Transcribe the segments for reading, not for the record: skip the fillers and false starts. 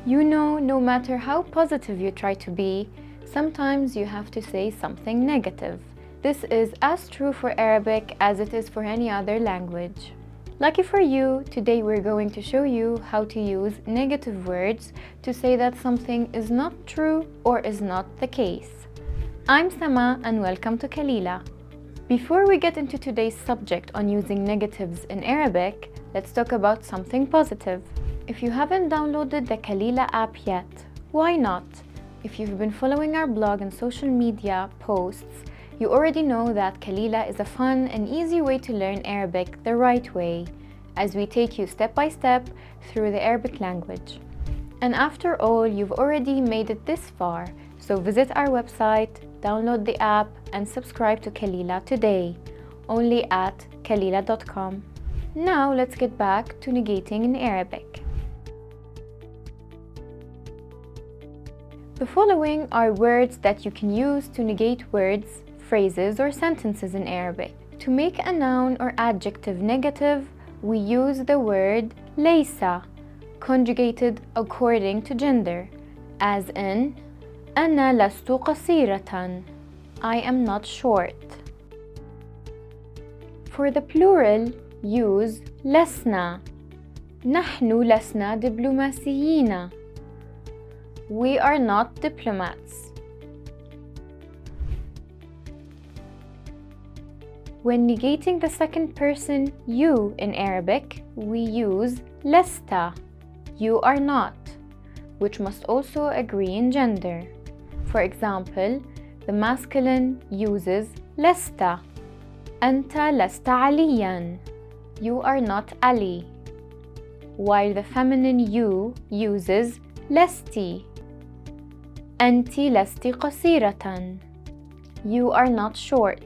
You know, no matter how positive you try to be, sometimes you have to say something negative. This is as true for Arabic as it is for any other language. Lucky for you, today we're going to show you how to use negative words to say that something is not true or is not the case. I'm Sama and welcome to Kalila. Before we get into today's subject on using negatives in Arabic, let's talk about something positive. If you haven't downloaded the Kalila app yet, why not? If you've been following our blog and social media posts, you already know that Kalila is a fun and easy way to learn Arabic the right way, as we take you step by step through the Arabic language. And after all, you've already made it this far, so visit our website, download the app, and subscribe to Kalila today, only at kalila.com. Now let's get back to negating in Arabic. The following are words that you can use to negate words, phrases, or sentences in Arabic. To make a noun or adjective negative, we use the word laysa, conjugated according to gender, as in أنا لست قصيرة, I am not short. For the plural, use لسنا, نحن لسنا دبلوماسيين, we are not diplomats. When negating the second person you in Arabic, we use لست, you are not, which must also agree in gender. For example, the masculine uses لست, أنت لست عليا, you are not Ali, while the feminine you uses لستِ, أنتِ لستِ قصيرة, you are not short.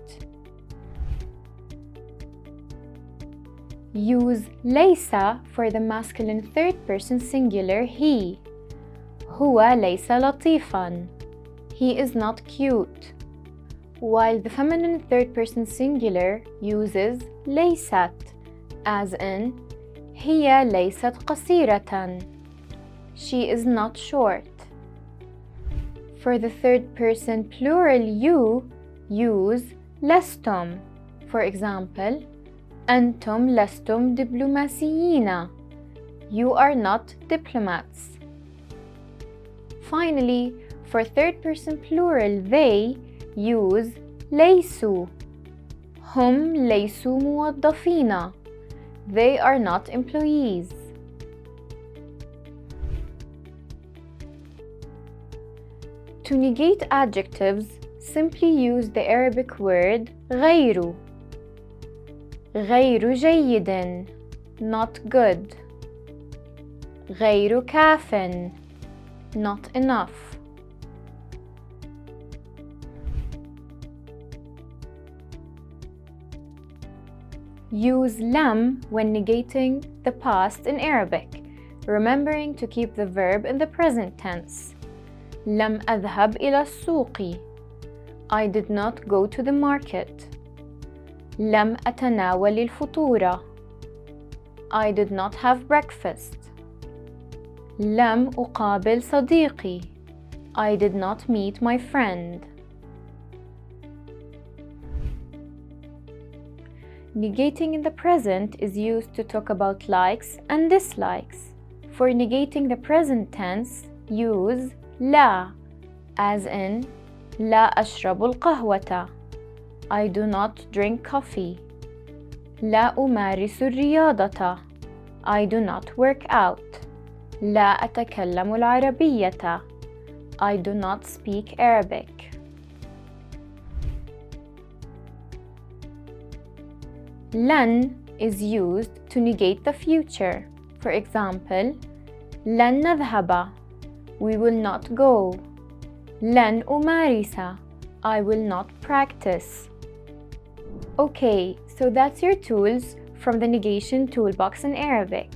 Use ليس for the masculine third person singular he. هو ليس لطيفا, he is not cute. While the feminine third person singular uses ليست, as in هي ليست قصيرة, she is not short. For the third person plural you, use لستم. For example, أنتم لستم دبلوماسيين, you are not diplomats. Finally, for third person plural they, use ليسوا. هم ليسوا موظفين, they are not employees. To negate adjectives, simply use the Arabic word غير. غير جيد, not good. غير كاف, not enough. Use لم when negating the past in Arabic, remembering to keep the verb in the present tense. لم أذهب إلى السوق, I did not go to the market. لم أتناول الفطور, I did not have breakfast. لم أقابل صديقي, I did not meet my friend. Negating in the present is used to talk about likes and dislikes. For negating the present tense, use لا, as in لا أشرب القهوة, I do not drink coffee. لا أمارس الرياضة, I do not work out. لا أتكلم العربية, I do not speak Arabic. لن is used to negate the future. For example, لن نذهب, we will not go. لن أمارس, I will not practice. Okay, so that's your tools from the negation toolbox in Arabic.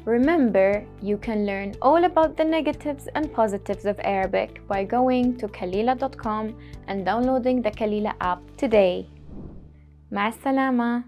Remember, you can learn all about the negatives and positives of Arabic by going to kalila.com and downloading the Kalila app today. مع السلامة.